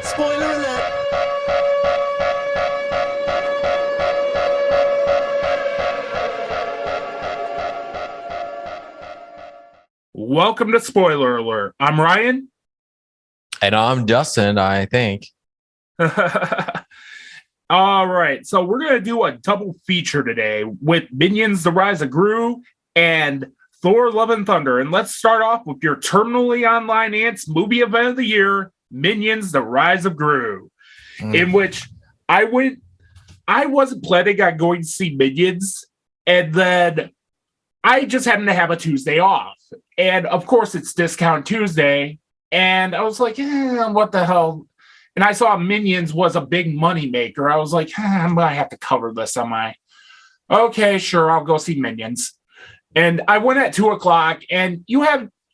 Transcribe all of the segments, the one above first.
Spoiler alert! Welcome to Spoiler Alert. I'm Ryan. And I'm Dustin, I think. All right. So we're going to do a double feature today with Minions, The Rise of Gru and Thor, Love and Thunder. And let's start off with your terminally online ants movie event of the year, Minions, The Rise of Gru, in which I wasn't planning on going to see Minions, and then I just happened to have a Tuesday off. And of course, it's Discount Tuesday. And I was like, what the hell? And I saw Minions was a big money maker. I was like, I'm going to have to cover this on my. Okay, sure, I'll go see Minions. And I went at 2:00, and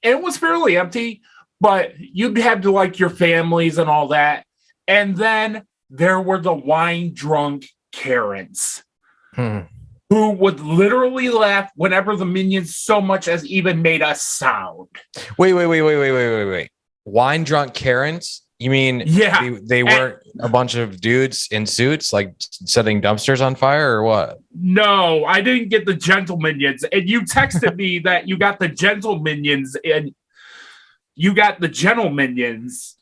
it was fairly empty, but you'd have to like your families and all that. And then there were the wine drunk Karens. Who would literally laugh whenever the Minions so much as even made a sound. Wait. Wine drunk Karens? You mean they weren't a bunch of dudes in suits like setting dumpsters on fire or what? No, I didn't get the gentle Minions. And you texted me that you got the gentle Minions and you got the gentle Minions.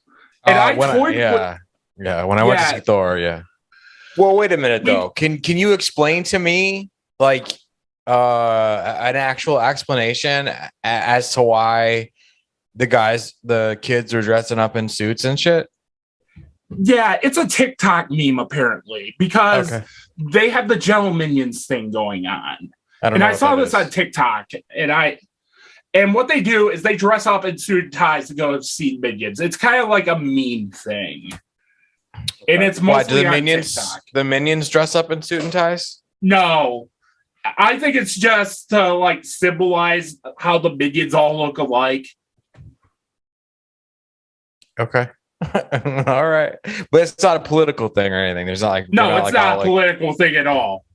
And when I went to see Thor, yeah. Well, wait a minute though. Can you explain to me like an actual explanation as to why the kids are dressing up in suits and shit? Yeah, it's a TikTok meme apparently because they have the gentle Minions thing going on. I saw this on TikTok, and what they do is they dress up in suit and ties to go see Minions. It's kind of like a meme thing. And it's mostly on TikTok. The Minions dress up in suit and ties? No. I think it's just to like symbolize how the Minions all look alike. Okay. All right. But it's not a political thing or anything. There's not like it's not a political thing at all.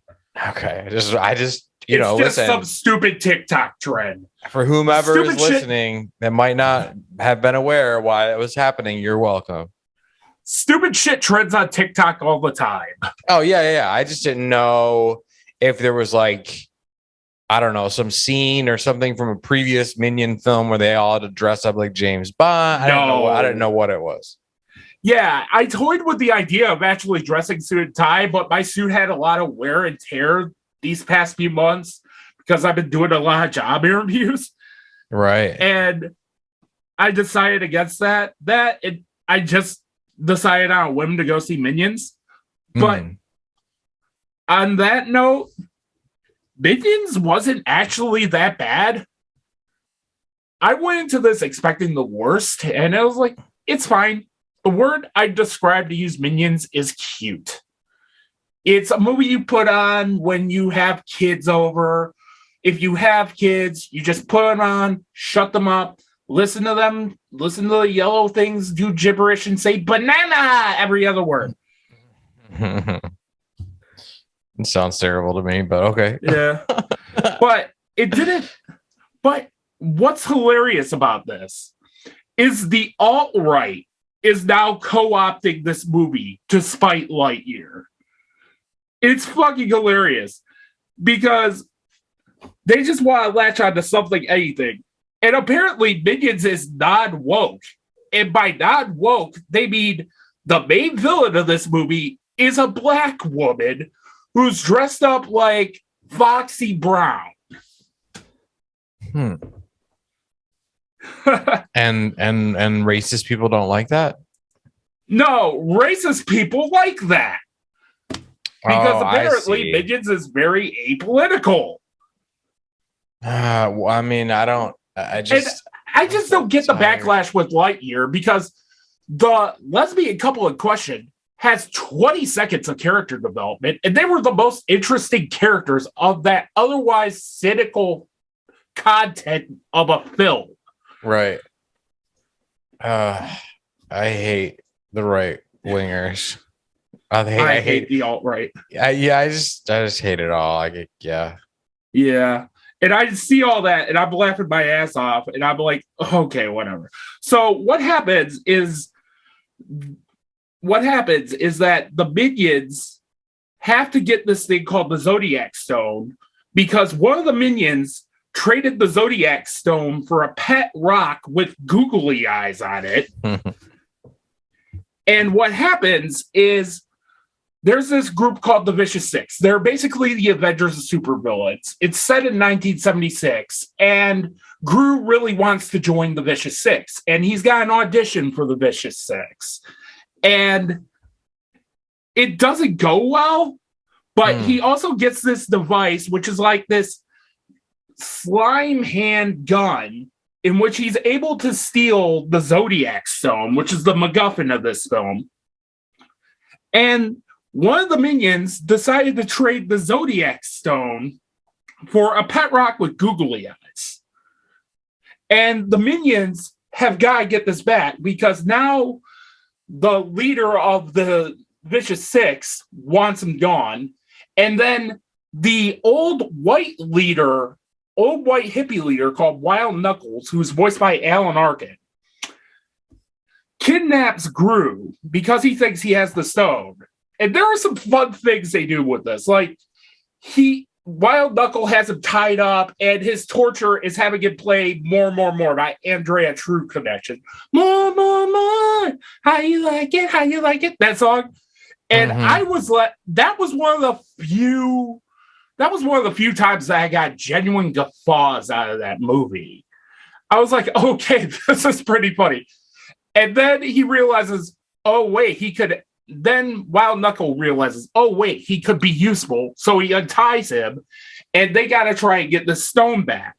Okay. I just listen, some stupid TikTok trend. For whomever is listening that might not have been aware why it was happening, you're welcome. Stupid shit trends on TikTok all the time. Oh, yeah. I just didn't know if there was like, I don't know, some scene or something from a previous Minion film where they all had to dress up like James Bond. I didn't know what it was. Yeah, I toyed with the idea of actually dressing suit and tie, but my suit had a lot of wear and tear these past few months because I've been doing a lot of job interviews. Right. And I decided against that. I just decided on a whim to go see Minions. But on that note, Minions wasn't actually that bad. I went into this expecting the worst, and I was like, it's fine. The word I described to use Minions is cute. It's a movie you put on when you have kids over. If you have kids, you just put it on, shut them up, listen to them, listen to the yellow things, do gibberish, and say banana every other word. It sounds terrible to me, but okay. Yeah. But it didn't. But what's hilarious about this is the alt-right is now co-opting this movie to spite Lightyear. It's fucking hilarious because they just want to latch on to something, anything. And apparently Minions is non-woke. And by non-woke, they mean the main villain of this movie is a black woman who's dressed up like Foxy Brown. And racist people don't like that? No, racist people like that. Because apparently Minions is very apolitical. I mean, I just don't get the backlash with Lightyear because the lesbian couple in question has 20 seconds of character development, and they were the most interesting characters of that otherwise cynical content of a film. Right. I hate the right wingers. I hate the alt-right. I just hate it all. Yeah. And I see all that, and I'm laughing my ass off, and I'm like, okay, whatever. So what happens is what happens is that the minions have to get this thing called the Zodiac Stone because one of the minions traded the Zodiac Stone for a pet rock with googly eyes on it. And what happens is there's this group called the Vicious Six. They're basically the Avengers of supervillains. It's set in 1976, and Gru really wants to join the Vicious Six, and he's got an audition for the Vicious Six. And it doesn't go well, but he also gets this device, which is like this slime hand gun, in which he's able to steal the Zodiac Stone, which is the MacGuffin of this film. And one of the minions decided to trade the Zodiac Stone for a pet rock with googly eyes. And the minions have got to get this back because now the leader of the Vicious Six wants him gone. And then the old white hippie leader called Wild Knuckles, who's voiced by Alan Arkin, kidnaps Gru because he thinks he has the stone. And there are some fun things they do with this. Like, Wild Knuckle has him tied up, and his torture is having him play More by Andrea True Connection. More. How you like it? That song. And that was one of the few times that I got genuine guffaws out of that movie. I was like, okay, this is pretty funny. And then he realizes, then Wild Knuckle realizes, he could be useful. So he unties him, and they got to try and get the stone back.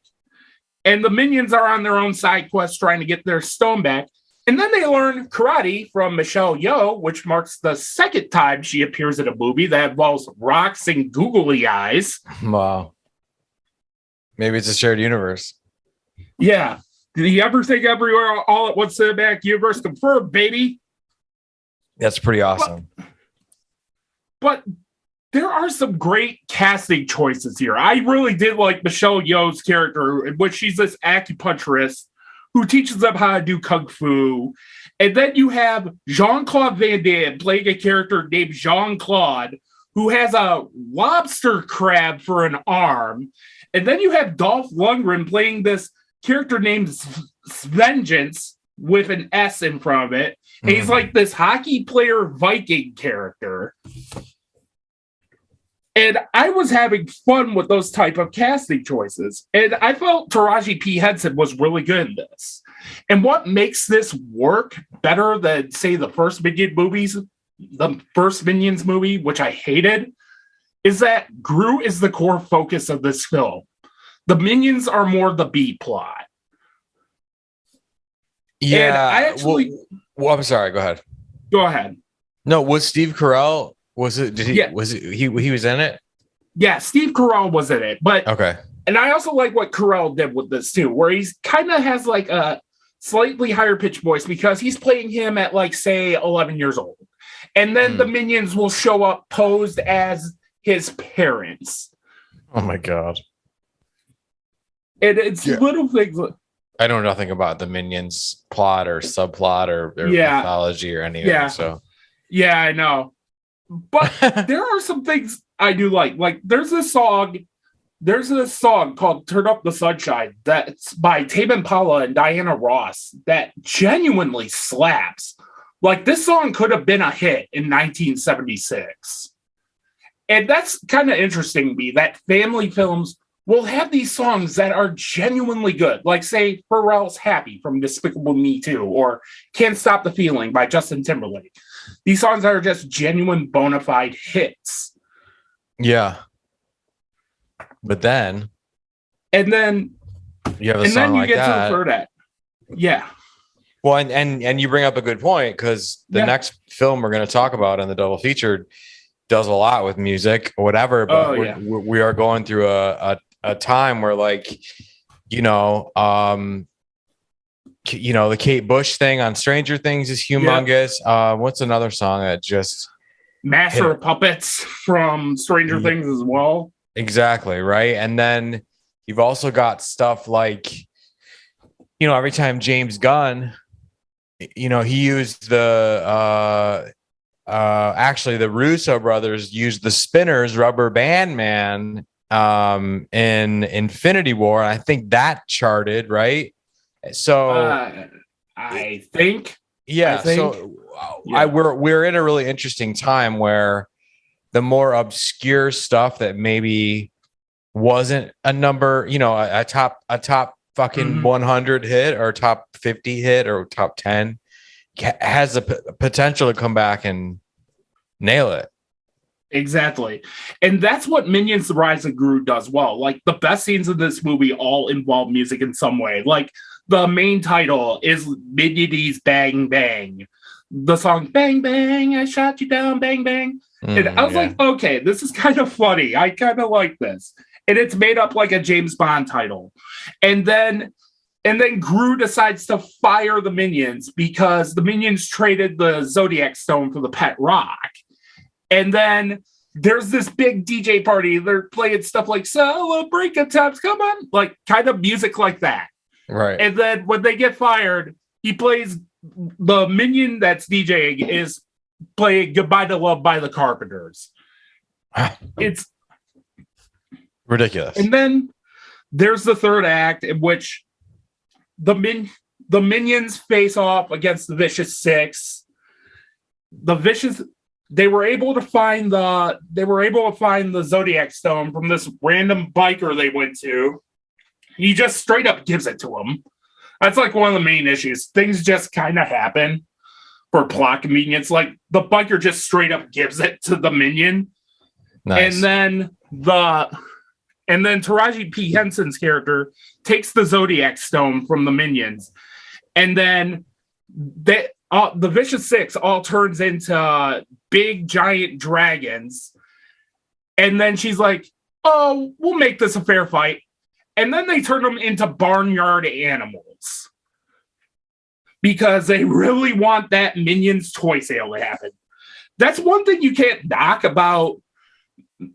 And the minions are on their own side quest trying to get their stone back. And then they learn karate from Michelle Yeoh, which marks the second time she appears in a movie that involves rocks and googly eyes. Wow. Maybe it's a shared universe. Yeah. The Everything Everywhere All at Once Cinematic Universe confirmed, baby. That's pretty awesome. But there are some great casting choices here. I really did like Michelle Yeoh's character, in which she's this acupuncturist who teaches them how to do kung fu. And then you have Jean-Claude Van Damme playing a character named Jean-Claude, who has a lobster crab for an arm. And then you have Dolph Lundgren playing this character named Vengeance with an S in front of it. And he's like this hockey player Viking character. And I was having fun with those type of casting choices. And I felt Taraji P. Henson was really good in this. And what makes this work better than, say, the first Minions movie, which I hated, is that Gru is the core focus of this film. The Minions are more the B plot. Yeah. And I actually... Well, I'm sorry. Go ahead. Go ahead. No, was Steve Carell... Was it? Did he? Yeah. Was it? He was in it. Yeah, Steve Carell was in it. But okay. And I also like what Carell did with this too, where he's kind of has like a slightly higher pitched voice because he's playing him at like say 11 years old, and then the minions will show up posed as his parents. Oh my god! And it's little things. I know nothing about the Minions plot or subplot or mythology or anything. Yeah. So I know. But there are some things I do like. Like there's this song called Turn Up the Sunshine that's by Tame Impala and Diana Ross that genuinely slaps. Like this song could have been a hit in 1976. And that's kind of interesting to me that family films will have these songs that are genuinely good. Like say Pharrell's Happy from Despicable Me 2 or Can't Stop the Feeling by Justin Timberlake. These songs are just genuine bona fide hits. Yeah. But then you have a song like that. To the third act. Yeah. Well, and you bring up a good point because the next film we're going to talk about in the double feature does a lot with music or whatever. But we are going through a time where the Kate Bush thing on Stranger Things is humongous. What's another song that just Master of Puppets from Stranger Things as well? Exactly, right. And then you've also got stuff like, every time James Gunn, he used the actually the Russo brothers used the Spinners Rubber Band Man in Infinity War. And I think that charted, right? So I think. We're in a really interesting time where the more obscure stuff that maybe wasn't a number, a top fucking 100 hit or top 50 hit or top 10 has the potential to come back and nail it. Exactly. And that's what Minions The Rise of Gru does well. Like, the best scenes of this movie all involve music in some way. Like, the main title is Minions Bang Bang. The song Bang Bang, I shot you down, bang bang. And I was like, okay, this is kind of funny. I kind of like this. And it's made up like a James Bond title. And then Gru decides to fire the Minions because the Minions traded the Zodiac Stone for the pet rock. And then there's this big DJ party. They're playing stuff like Celebrate Good Times, come on. Like, kind of music like that. Right. And then when they get fired, he plays, the Minion that's DJing is playing Goodbye to Love by the Carpenters. It's ridiculous. And then there's the third act in which the Minions face off against the Vicious Six. They were able to find the Zodiac Stone from this random biker they went to. He just straight up gives it to him. That's like one of the main issues. Things just kind of happen for plot convenience. Like, the biker just straight up gives it to the Minion. Nice. And then Taraji P. Henson's character takes the Zodiac Stone from the Minions. And then the Vicious Six all turns into big giant dragons. And then she's like, oh, we'll make this a fair fight. And then they turn them into barnyard animals because they really want that Minions toy sale to happen. That's one thing you can't knock about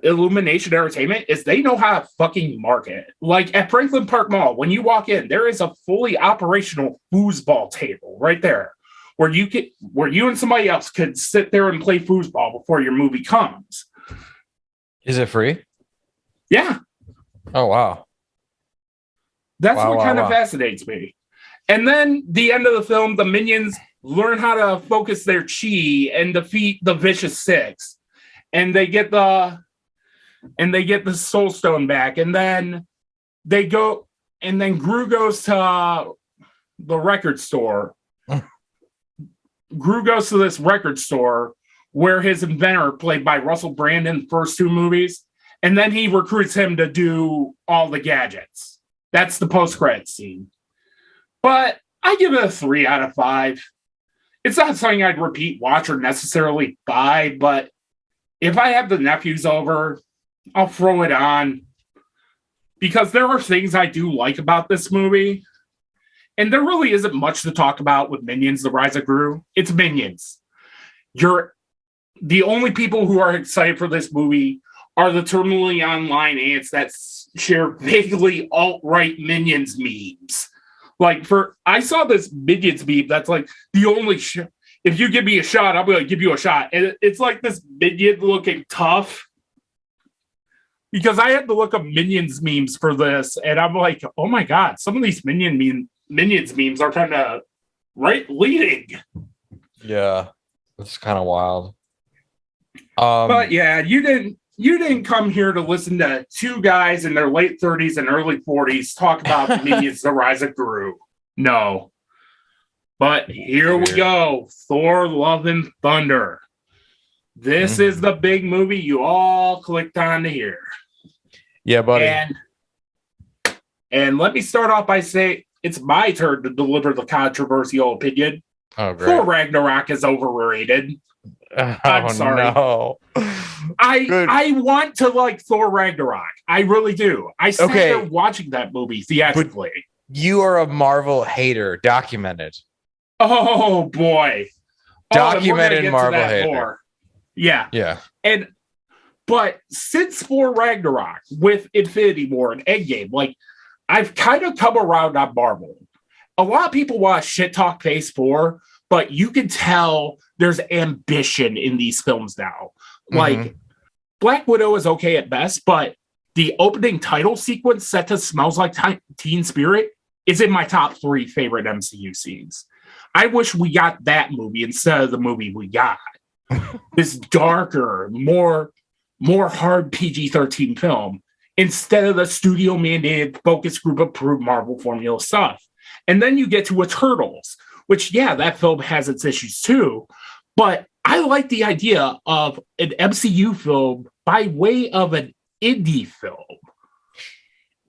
Illumination Entertainment is they know how to fucking market. Like, at Franklin Park Mall, when you walk in, there is a fully operational foosball table right there where you and somebody else could sit there and play foosball before your movie comes. Is it free? Yeah. Oh, wow. That's what kind of fascinates me. And then the end of the film, the Minions learn how to focus their chi and defeat the Vicious Six. And they get the Soul Stone back. And then Gru goes to the record store. Gru goes to this record store where his inventor, played by Russell Brand in the first two movies, and then he recruits him to do all the gadgets. That's the post-credits scene. But I give it a 3 out of 5. It's not something I'd repeat, watch, or necessarily buy, but if I have the nephews over, I'll throw it on. Because there are things I do like about this movie. And there really isn't much to talk about with Minions, The Rise of Gru. It's Minions. The only people who are excited for this movie are the terminally online ants that share vaguely alt-right Minions memes. Like, I saw this Minions meme that's like, the only if you give me a shot, I'm going to give you a shot. And it's like this Minion looking tough. Because I had to look up Minions memes for this, and I'm like, oh my God, some of these Minions memes are kind of right-leaning. Yeah, it's kind of wild. But yeah, you didn't come here to listen to two guys in their late 30s and early 40s talk about Minions: The Rise of Gru. No. But here we go. Thor: Love and Thunder. This is the big movie you all clicked on to hear. Yeah, buddy. And let me start off by saying it's my turn to deliver the controversial opinion. Oh, great. Thor Ragnarok is overrated. I'm sorry. No. I want to like Thor Ragnarok. I really do. I sat there watching that movie theatrically. But you are a Marvel hater, documented. Oh boy. Documented Marvel hater. More. Yeah. Yeah. But since Thor Ragnarok with Infinity War and Endgame, like, I've kind of come around on Marvel. A lot of people want to shit talk Phase 4, but you can tell there's ambition in these films now. Like, Black Widow is okay at best, but the opening title sequence set to Smells Like Teen Spirit is in my top 3 favorite MCU scenes. I wish we got that movie instead of the movie we got. This darker, more hard PG-13 film instead of the studio mandated focus group approved Marvel formula stuff. And then you get to Eternals, which, yeah, that film has its issues too. But I like the idea of an MCU film by way of an indie film.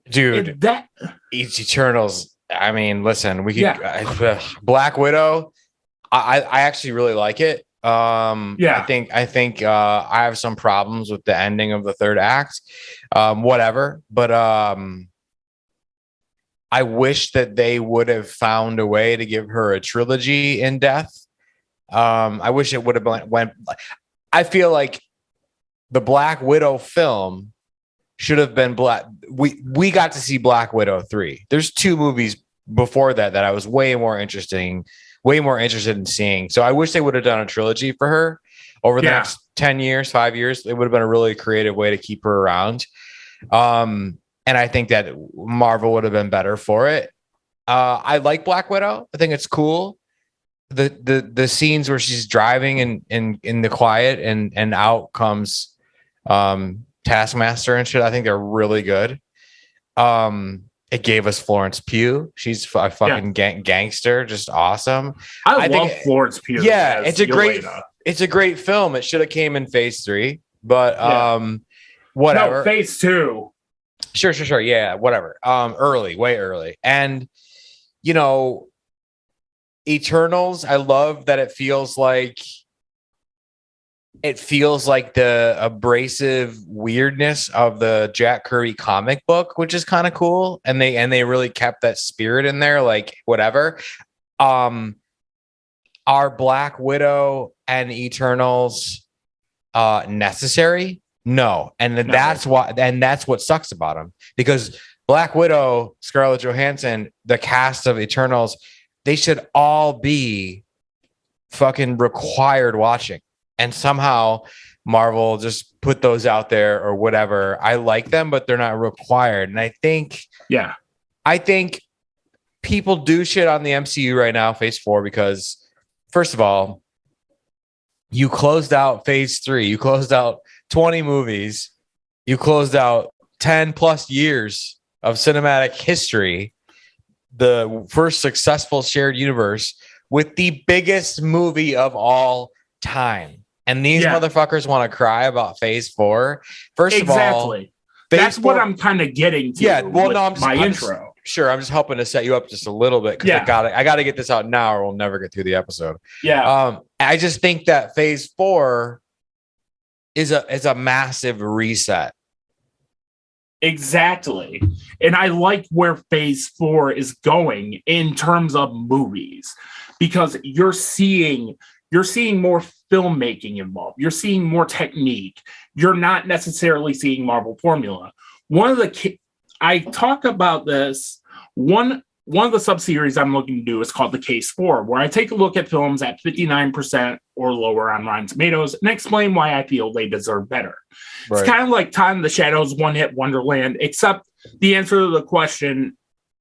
Dude, Eternals. I mean, listen, we could Black Widow. I actually really like it. I think I have some problems with the ending of the third act. Whatever, but I wish that they would have found a way to give her a trilogy in death. I wish it would have went. I feel like the Black Widow film should have been Black. We got to see Black Widow 3. There's 2 movies before that I was way more interested in seeing. So I wish they would have done a trilogy for her over the next 10 years, 5 years. It would have been a really creative way to keep her around. And I think that Marvel would have been better for it. I like Black Widow. I think it's cool. The scenes where she's driving in the quiet and out comes Taskmaster and shit. I think they're really good. It gave us Florence Pugh. She's a fucking gangster, just awesome. I love Florence Pugh. Yeah, it's a great film. It should have came in phase 3, but whatever. No, phase 2. Sure. Yeah, whatever. Way early. And Eternals, I love that it feels like the abrasive weirdness of the Jack Kirby comic book, which is kind of cool. And they really kept that spirit in there, like whatever. Are Black Widow and Eternals necessary? No. And that's what sucks about them, because Black Widow, Scarlett Johansson, the cast of Eternals, they should all be fucking required watching. And somehow Marvel just put those out there or whatever. I like them, but they're not required. And I think people do shit on the MCU right now, phase 4, because first of all, you closed out phase 3. You closed out 20 movies. You closed out 10 plus years of cinematic history. The first successful shared universe with the biggest movie of all time. And these motherfuckers want to cry about phase 4. First of all, that's what I'm kind of getting to. Yeah, well, no, I'm intro. I'm just helping to set you up just a little bit, because I got to get this out now, or we'll never get through the episode. Yeah. I just think that phase 4 is a massive reset. Exactly. And I like where phase 4 is going in terms of movies, because you're seeing more filmmaking involved. You're seeing more technique. You're not necessarily seeing Marvel formula. I talk about this. One of the subseries I'm looking to do is called The Case 4, where I take a look at films at 59% or lower on Rotten Tomatoes and explain why I feel they deserve better. Right. It's kind of like Time in the Shadows, One Hit Wonderland, except the answer to the question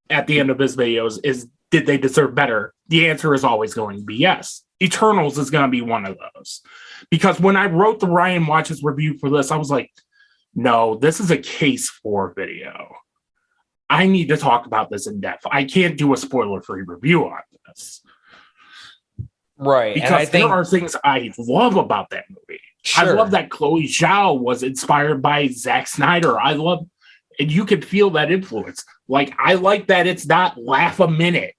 at the end of his videos is, did they deserve better? The answer is always going to be yes. Eternals is going to be one of those. Because when I wrote the Ryan Watches review for this, I was like, no, this is a Case 4 video. I need to talk about this in depth. I can't do a spoiler-free review on this. Right. Because there are things I love about that movie. Sure. I love that Chloe Zhao was inspired by Zack Snyder. And you can feel that influence. Like, I like that it's not laugh a minute.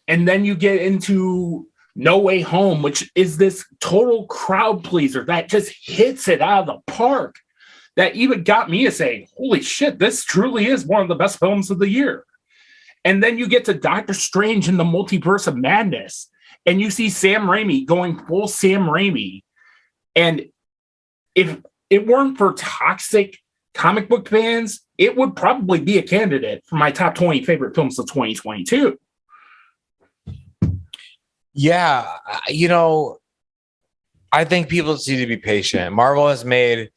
And then you get into No Way Home, which is this total crowd pleaser that just hits it out of the park. That even got me to say, holy shit, this truly is one of the best films of the year. And then you get to Doctor Strange in the Multiverse of Madness, and you see Sam Raimi going full Sam Raimi. And if it weren't for toxic comic book fans, it would probably be a candidate for my top 20 favorite films of 2022. Yeah, I think people just need to be patient. Marvel has made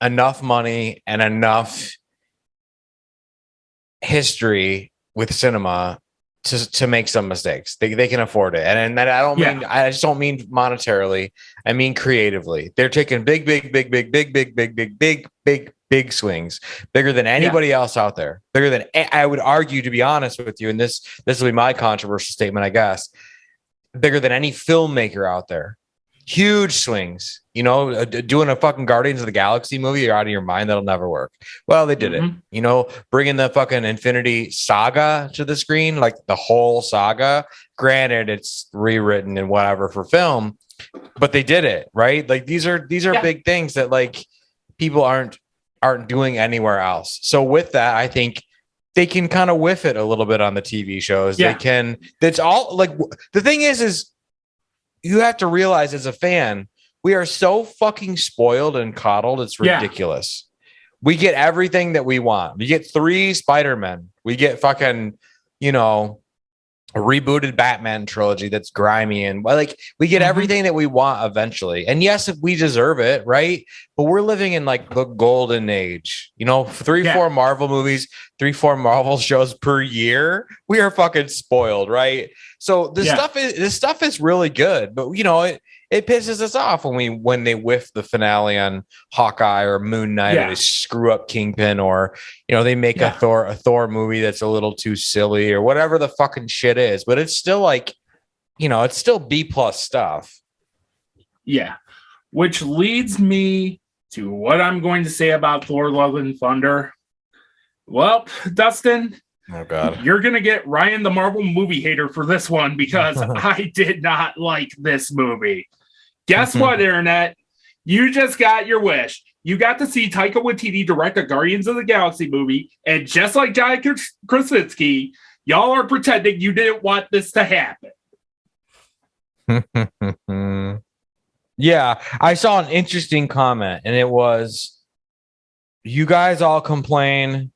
enough money and enough history with cinema to make some mistakes. They can afford it. And I just don't mean monetarily. I mean creatively. They're taking big swings, bigger than anybody else out there. Bigger than, I would argue, to be honest with you, and this will be my controversial statement, I guess, bigger than any filmmaker out there. Huge swings, doing a fucking Guardians of the Galaxy movie, you're out of your mind. That'll never work. Well, they did it, bringing the fucking Infinity Saga to the screen, like the whole saga. Granted, it's rewritten and whatever for film, but they did it, right? Like these are big things that like people aren't doing anywhere else. So with that, I think they can kind of whiff it a little bit on the TV shows. They can. That's all. Like the thing is you have to realize as a fan, we are so fucking spoiled and coddled. It's ridiculous. We get everything that we want. We get 3 Spider-Men. We get fucking, a rebooted Batman trilogy that's grimy, and like we get everything that we want eventually. And yes, if we deserve it, right? But we're living in like the golden age, 3-4 Marvel movies, 3-4 Marvel shows per year. We are fucking spoiled, right? So this stuff is really good, but it pisses us off when they whiff the finale on Hawkeye or Moon Knight, or they screw up Kingpin, or they make a Thor movie that's a little too silly, or whatever the fucking shit is. But it's still like, it's still B+ stuff. Yeah, which leads me to what I'm going to say about Thor: Love and Thunder. Well, Dustin. Oh God! You're gonna get Ryan the Marvel movie hater for this one, because I did not like this movie. Guess what, Internet? You just got your wish. You got to see Taika Waititi direct a Guardians of the Galaxy movie, and just like John Krasinski, y'all are pretending you didn't want this to happen. Yeah, I saw an interesting comment, and it was, you guys all complain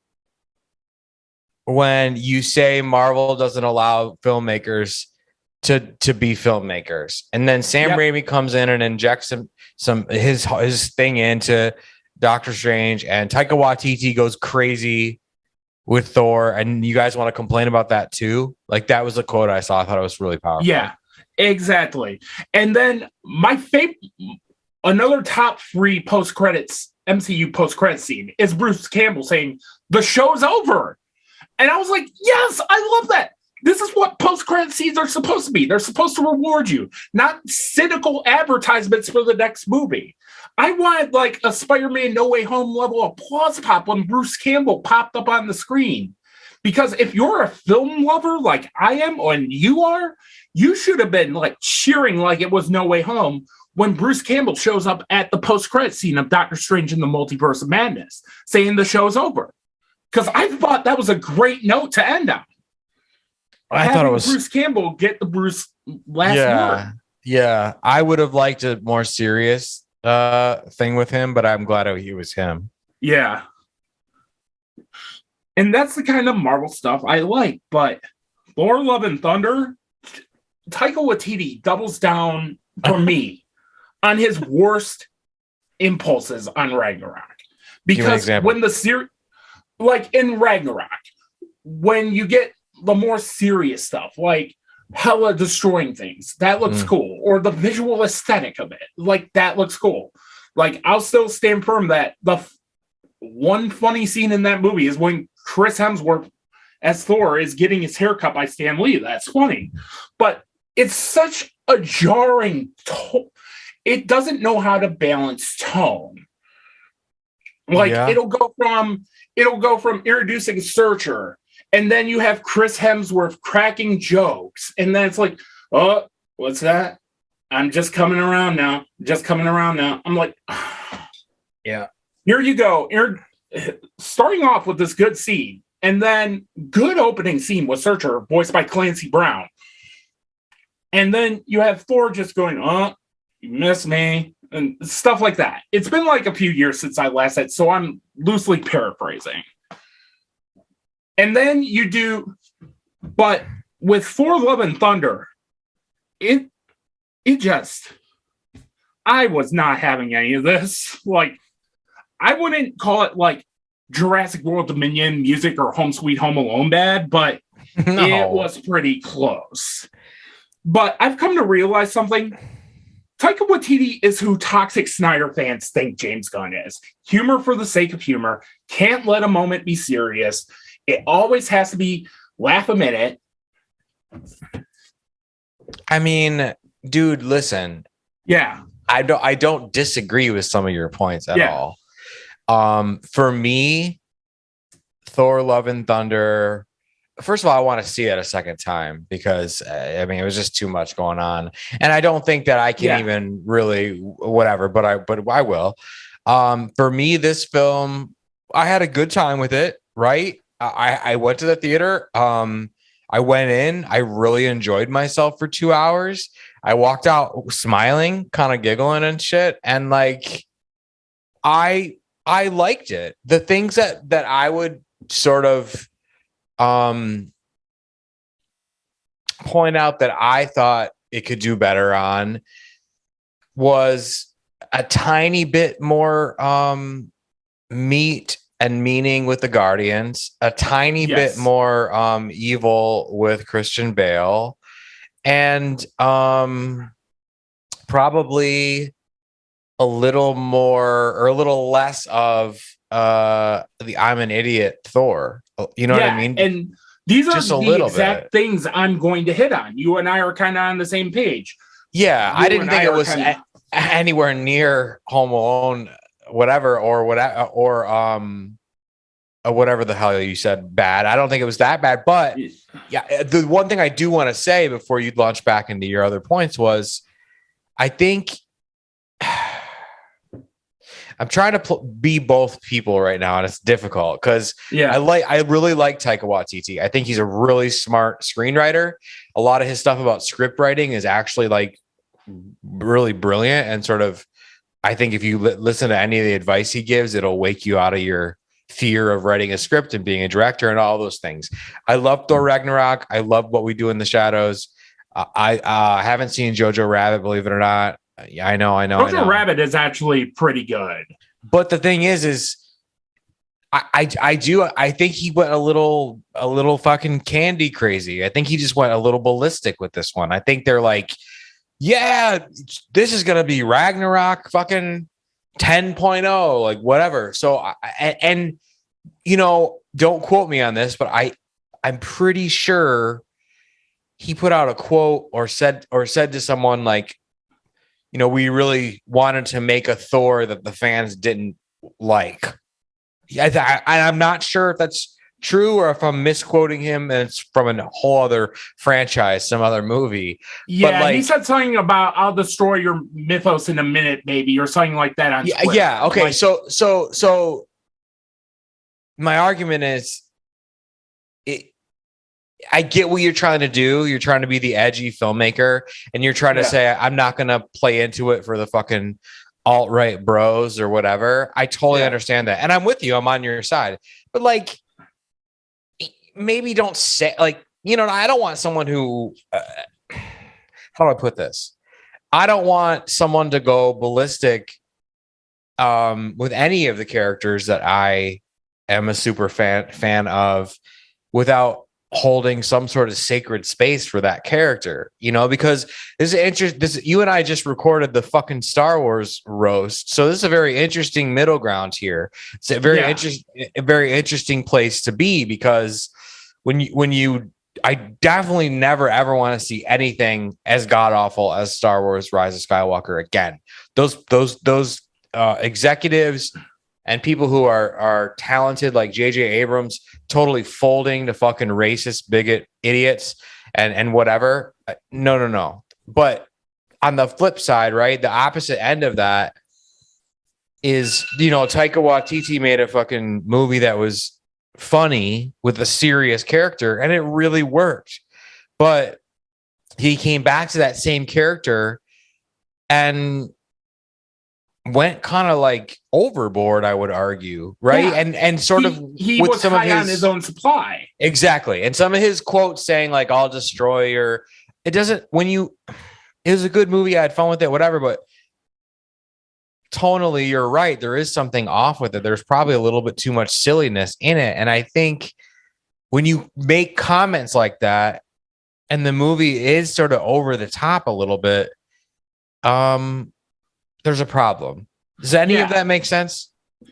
when you say Marvel doesn't allow filmmakers to be filmmakers, and then Sam Raimi comes in and injects his thing into Doctor Strange, and Taika Waititi goes crazy with Thor, and you guys want to complain about that too? Like, that was a quote I saw. I thought it was really powerful. Yeah, exactly. And then my favorite, another top 3 post-credits MCU post-credits scene is Bruce Campbell saying the show's over. And I was like, yes, I love that. This is what post-credit scenes are supposed to be. They're supposed to reward you, not cynical advertisements for the next movie. I wanted like a Spider-Man No Way Home level applause pop when Bruce Campbell popped up on the screen. Because if you're a film lover like I am, and you are, you should have been like cheering like it was No Way Home when Bruce Campbell shows up at the post-credit scene of Doctor Strange in the Multiverse of Madness, saying the show's over. Because I thought that was a great note to end on. I thought it was Bruce Campbell get the Bruce last word. Yeah, I would have liked a more serious thing with him, but I'm glad he was him. Yeah. And that's the kind of Marvel stuff I like. But Thor: Love and Thunder, Taika Waititi doubles down for me on his worst impulses on Ragnarok. Because when the series, like in Ragnarok, when you get the more serious stuff, like Hela destroying things, that looks cool. Or the visual aesthetic of it, like that looks cool. Like, I'll still stand firm that the one funny scene in that movie is when Chris Hemsworth as Thor is getting his hair cut by Stan Lee. That's funny. But it's such a jarring tone. It doesn't know how to balance tone. Like, it'll go from introducing Searcher, and then you have Chris Hemsworth cracking jokes, and then it's like, oh, what's that? I'm just coming around now. I'm like, yeah. Here you go. Starting off with this good scene, and then good opening scene with Searcher, voiced by Clancy Brown. And then you have Thor just going, oh, you miss me, and stuff like that. It's been like a few years since I last said, so I'm loosely paraphrasing. And then you do, but with Thor: Love and Thunder, it just, I was not having any of this. Like, I wouldn't call it like Jurassic World Dominion music or Home Sweet Home Alone bad, but it was pretty close. But I've come to realize something. Taika Waititi is who toxic Snyder fans think James Gunn is. Humor for the sake of humor. Can't let a moment be serious. It always has to be laugh a minute. I mean, dude, listen. Yeah. I don't disagree with some of your points at all. For me, Thor Love and Thunder, first of all, I want to see it a second time because I mean, it was just too much going on. And I don't think that I can even really whatever, but I will. For me, this film, I had a good time with it, right? I went to the theater. I went in, I really enjoyed myself for 2 hours. I walked out smiling, kind of giggling and shit. And like, I liked it. The things that I would sort of point out that I thought it could do better on was a tiny bit more meat and meaning with the Guardians, a tiny bit more evil with Christian Bale, and probably a little more or a little less of the I'm an idiot Thor. You know what I mean? And these are the exact things I'm going to hit on. You and I are kind of on the same page. Yeah, I didn't think it was anywhere near Home Alone, whatever the hell you said bad. I don't think it was that bad, but yeah, the one thing I do want to say before you launch back into your other points was, I think I'm trying to be both people right now, and it's difficult because I really like Taika Waititi. I think he's a really smart screenwriter. A lot of his stuff about script writing is actually like really brilliant, and sort of, I think if you listen to any of the advice he gives, it'll wake you out of your fear of writing a script and being a director and all those things. I love Thor Ragnarok. I love What We Do in the Shadows. I haven't seen Jojo Rabbit, believe it or not. I know. Jojo Rabbit is actually pretty good. But the thing is I think he went a little fucking candy crazy. I think he just went a little ballistic with this one. I think they're like, yeah, this is going to be Ragnarok fucking 10.0, like whatever. So, and you know, don't quote me on this, but I'm pretty sure he put out a quote or said to someone like, you know, we really wanted to make a Thor that the fans didn't like. I'm not sure if that's true or if I'm misquoting him and it's from a whole other franchise, some other movie. Yeah, but like, he said something about I'll destroy your mythos in a minute, maybe, or something like that on Twitter. Yeah, okay. Like, so my argument is, I get what you're trying to do. You're trying to be the edgy filmmaker, and you're trying to say, I'm not going to play into it for the fucking alt-right bros or whatever. I totally understand that. And I'm with you. I'm on your side. But like, maybe don't say, like, you know, I don't want someone who, how do I put this? I don't want someone to go ballistic with any of the characters that I am a super fan of without holding some sort of sacred space for that character, you know, because this is interesting. You and I just recorded the fucking Star Wars roast. So this is a very interesting middle ground here. It's a very interesting place to be, because I definitely never ever want to see anything as god awful as Star Wars Rise of Skywalker again. Those executives and people who are talented like J.J. Abrams totally folding to fucking racist, bigot idiots and whatever. No. But on the flip side, right, the opposite end of that is, you know, Taika Waititi made a fucking movie that was funny with a serious character, and it really worked. But he came back to that same character and went kind of like overboard, I would argue, right? And sort of he was some high on his own supply. Exactly. And some of his quotes saying like, I'll destroy your, it doesn't, when you, it was a good movie. I had fun with it, whatever. But tonally, you're right. There is something off with it. There's probably a little bit too much silliness in it. And I think when you make comments like that, and the movie is sort of over the top a little bit, there's a problem. Does any of that make sense?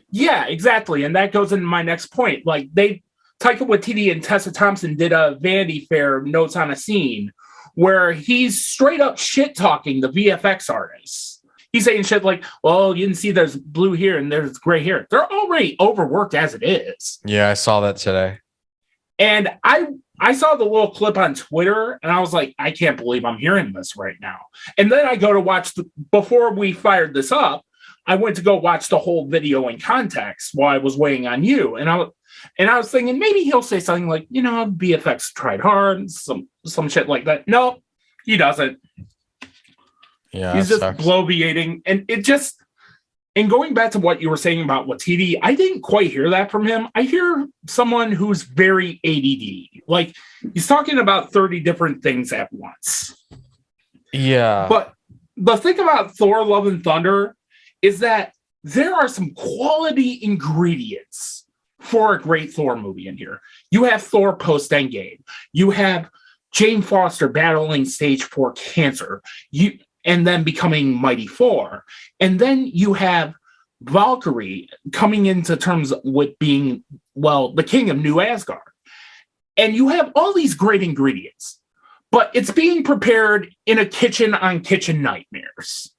Yeah, exactly. And that goes into my next point. Like Taika Waititi and Tessa Thompson did a Vanity Fair notes on a scene where he's straight up shit talking the VFX artists. He's saying shit like, well, you didn't see there's blue here and there's gray here. They're already overworked as it is. Yeah, I saw that today. And I saw the little clip on Twitter and I was like, I can't believe I'm hearing this right now. And then I go to watch before we fired this up, I went to go watch the whole video in context while I was waiting on you. And I was thinking maybe he'll say something like, VFX tried hard, some shit like that. No, he doesn't. Yeah, he's just bloviating. And it just, and going back to what you were saying about Waititi, I didn't quite hear that from him. I hear someone who's very ADD. Like he's talking about 30 different things at once. Yeah. But the thing about Thor Love and Thunder is that there are some quality ingredients for a great Thor movie in here. You have Thor post-Endgame. You have Jane Foster battling stage 4 cancer. And then becoming Mighty Thor. And then you have Valkyrie coming into terms with being, the king of New Asgard. And you have all these great ingredients, but it's being prepared in a kitchen on kitchen nightmares.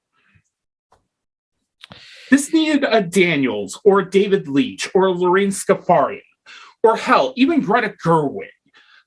This needed a Daniels or a David Leitch or a Lorraine Scafarian or hell, even Greta Gerwig.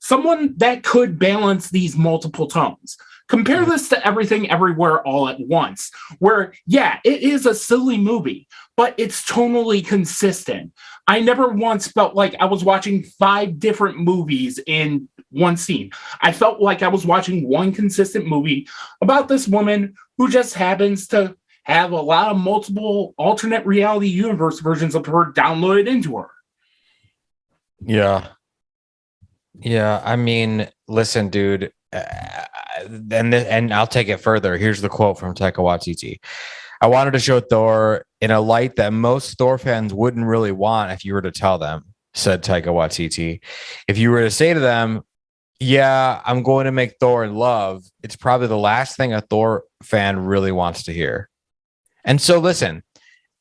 Someone that could balance these multiple tones. Compare this to Everything Everywhere All at Once, where, it is a silly movie, but it's tonally consistent. I never once felt like I was watching 5 different movies in one scene. I felt like I was watching one consistent movie about this woman who just happens to have a lot of multiple alternate reality universe versions of her downloaded into her. Yeah. Yeah, I mean, listen, dude, and I'll take it further. Here's the quote from Taika Waititi. I wanted to show Thor in a light that most Thor fans wouldn't really want if you were to tell them, said Taika Waititi. If you were to say to them, yeah, I'm going to make Thor in love, it's probably the last thing a Thor fan really wants to hear. And so, listen,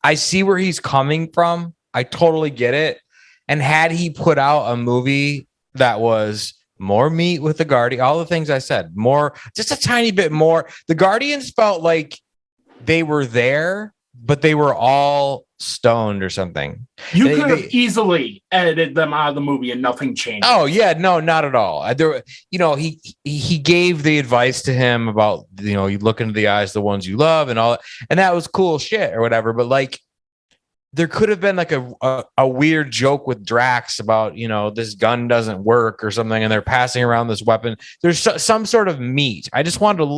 I see where he's coming from. I totally get it. And had he put out a movie that was more meat with the Guardian, all the things I said, more, just a tiny bit more. The Guardians felt like they were there, but they were all stoned or something. You could have easily edited them out of the movie and nothing changed. Oh yeah, no, not at all. There, he gave the advice to him about, you look into the eyes of the ones you love and all that, and that was cool shit or whatever. But like, there could have been like a weird joke with Drax about, this gun doesn't work or something, and they're passing around this weapon. There's some sort of meat. I just wanted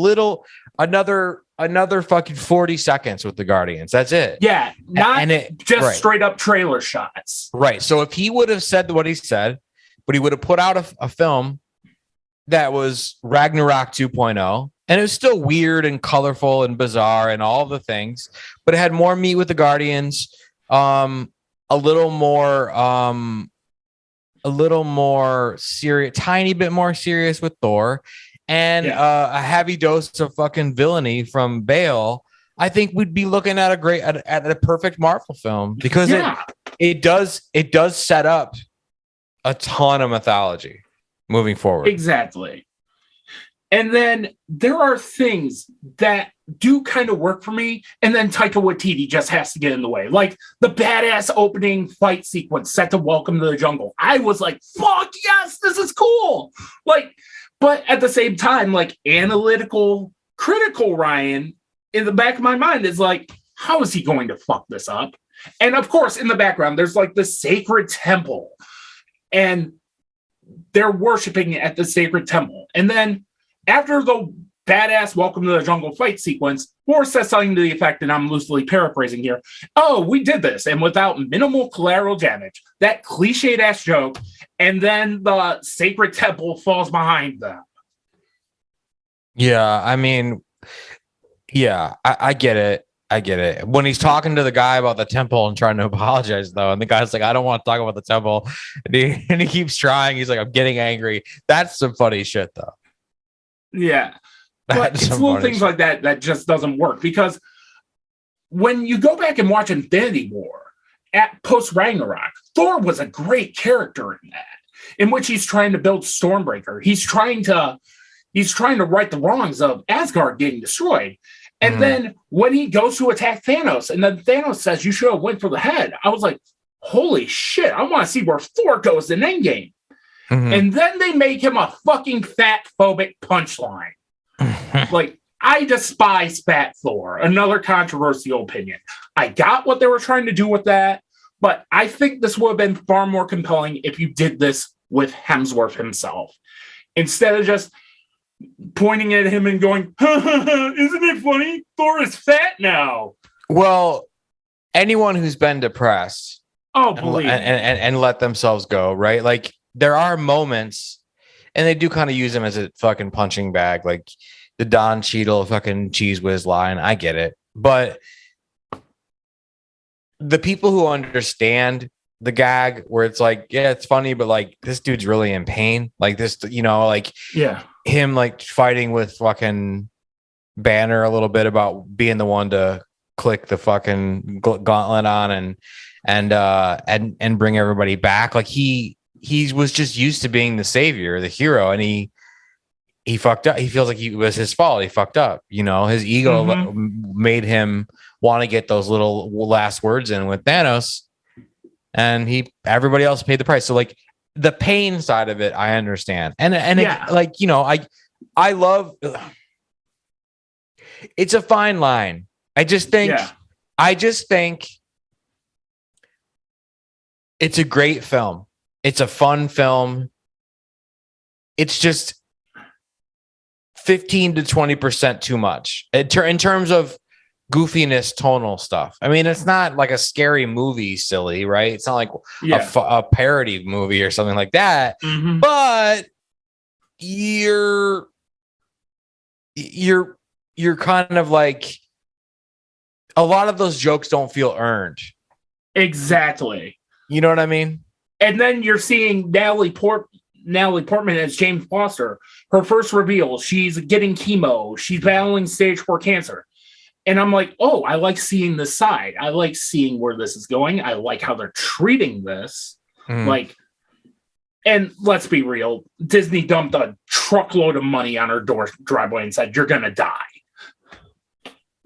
another fucking 40 seconds with the Guardians. That's it. Yeah, straight up trailer shots. Right. So if he would have said what he said, but he would have put out a film that was Ragnarok 2.0, and it was still weird and colorful and bizarre and all the things, but it had more meat with the Guardians. A little more serious, tiny bit more serious with Thor, and a heavy dose of fucking villainy from Bale. I think we'd be looking at a perfect Marvel film, because it does set up a ton of mythology moving forward. Exactly. And then there are things that do kind of work for me, and then Taika Waititi just has to get in the way. Like the badass opening fight sequence set to Welcome to the Jungle. I was like, fuck yes, this is cool. Like, but at the same time, like analytical, critical Ryan in the back of my mind is like, how is he going to fuck this up? And of course, in the background, there's like the sacred temple, and they're worshiping at the sacred temple. And then after the badass Welcome to the Jungle fight sequence, Thor says something to the effect, and I'm loosely paraphrasing here, oh, we did this, and without minimal collateral damage. That cliched-ass joke, and then the sacred temple falls behind them. Yeah, I mean, Yeah, I get it. I get it. When he's talking to the guy about the temple and trying to apologize, though, and the guy's like, I don't want to talk about the temple. And he keeps trying. He's like, I'm getting angry. That's some funny shit, though. Yeah. But it's little things like that that just doesn't work, because when you go back and watch Infinity War at post Ragnarok, Thor was a great character in that, in which he's trying to build Stormbreaker. He's trying to right the wrongs of Asgard getting destroyed. And then when he goes to attack Thanos, and then Thanos says, you should have went for the head, I was like, holy shit, I want to see where Thor goes in Endgame. And then they make him a fucking fat phobic punchline. Like, I despise fat Thor. Another controversial opinion. I got what they were trying to do with that, but I think this would have been far more compelling if you did this with Hemsworth himself, instead of just pointing at him and going, isn't it funny? Thor is fat now. Well, anyone who's been depressed and let themselves go, right? Like, there are moments, and they do kind of use him as a fucking punching bag, like the Don Cheadle fucking Cheese Whiz line. I get it. But the people who understand the gag where it's like, yeah, it's funny, but like, this dude's really in pain. Like this, like, yeah, him like fighting with fucking Banner a little bit about being the one to click the fucking gauntlet on and bring everybody back. Like he was just used to being the savior, the hero, and he fucked up. He feels like it was his fault. He fucked up. His ego made him want to get those little last words in with Thanos, and everybody else paid the price. So like the pain side of it, I understand. And yeah. I love, it's a fine line. I just think it's a great film. It's a fun film. It's just 15 to 20% too much in terms of goofiness, tonal stuff. I mean, it's not like a scary movie, silly, right? It's not like a parody movie or something like that. But you're kind of like, a lot of those jokes don't feel earned. Exactly. You know what I mean? And then you're seeing Natalie Portman as Jane Foster. Her first reveal, she's getting chemo. She's battling stage 4 cancer. And I'm like, oh, I like seeing this side. I like seeing where this is going. I like how they're treating this. Like, and let's be real, Disney dumped a truckload of money on her driveway and said, you're going to die.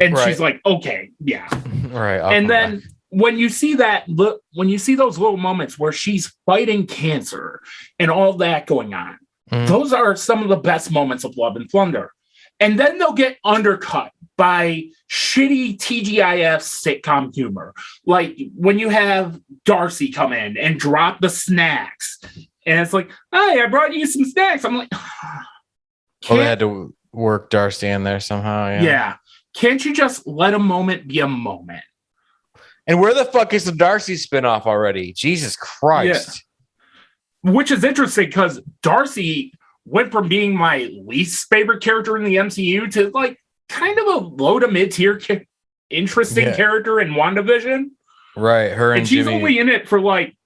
And she's like, okay, yeah. Right. And then when you see those little moments where she's fighting cancer and all that going on, those are some of the best moments of Love and Thunder. And then they'll get undercut by shitty TGIF sitcom humor. Like when you have Darcy come in and drop the snacks. And it's like, hey, I brought you some snacks. I'm like, well, they had to work Darcy in there somehow. Yeah. Can't you just let a moment be a moment? And where the fuck is the Darcy spinoff already? Jesus Christ. Yeah. Which is interesting because Darcy went from being my least favorite character in the MCU to like kind of a low to mid tier interesting character in WandaVision. Right. And she's Jimmy... only in it for like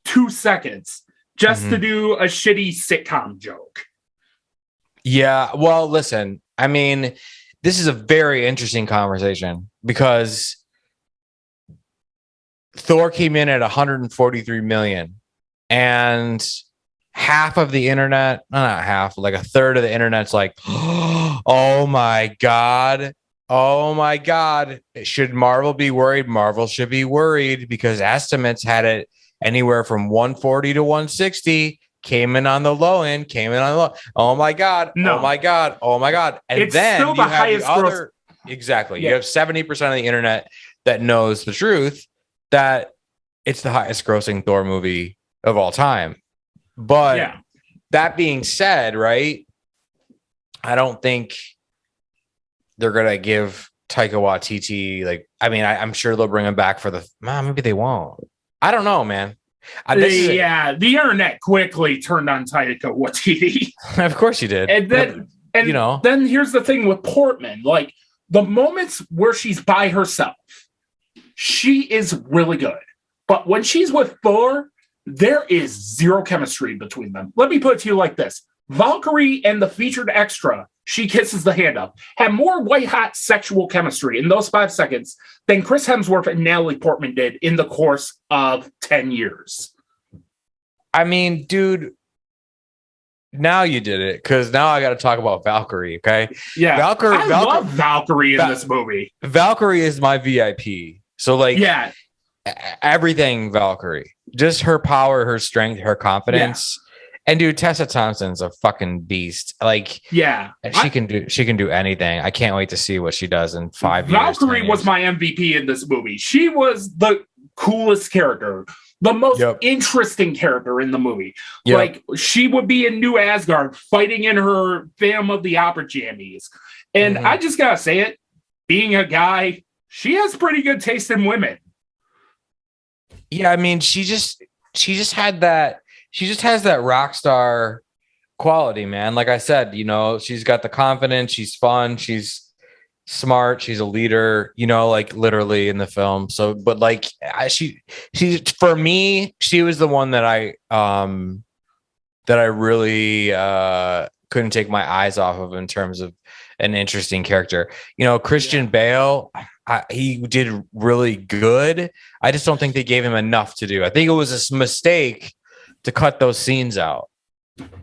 2 seconds just to do a shitty sitcom joke. Yeah. Well, listen, I mean, this is a very interesting conversation because Thor came in at 143 million and half of the internet, not half, like a third of the internet's like, oh my God. Should Marvel be worried? Marvel should be worried because estimates had it anywhere from 140 to 160. Came in on the low end. Oh my God. No. Oh my God. And it's then still the highest growth. Exactly. Yeah. You have 70% of the internet that knows the truth that it's the highest grossing Thor movie of all time. But that being said, right, I don't think they're going to give Taika Waititi, like, I mean, I'm sure they'll bring him back for maybe they won't. I don't know, man. The internet quickly turned on Taika Waititi. Of course you did. And then, then here's the thing with Portman. Like, The moments where she's by herself, she is really good. But when she's with Thor, there is zero chemistry between them. Let me put it to you like this. Valkyrie and the featured extra, she kisses the hand up, had more white-hot sexual chemistry in those 5 seconds than Chris Hemsworth and Natalie Portman did in the course of 10 years. I mean, dude, now you did it, because now I got to talk about Valkyrie, okay? Yeah, I love Valkyrie in this movie. Valkyrie is my VIP. So, like, yeah, everything Valkyrie. Just her power, her strength, her confidence. Yeah. And dude, Tessa Thompson's a fucking beast. Like, yeah, she can do anything. I can't wait to see what she does in 5 years. Valkyrie was my MVP in this movie. She was the coolest character, the most interesting character in the movie. Yep. Like, she would be in New Asgard fighting in her Phantom of the Opera jammies. And I just gotta say it, being a guy, she has pretty good taste in women. Yeah, I mean, she just had that. She just has that rock star quality, man. Like I said, you know, she's got the confidence. She's fun. She's smart. She's a leader, you know, like literally in the film. So, but like she's for me, she was the one that I really couldn't take my eyes off of in terms of an interesting character. You know, Christian Bale, he did really good. I just don't think they gave him enough to do. I think it was a mistake to cut those scenes out.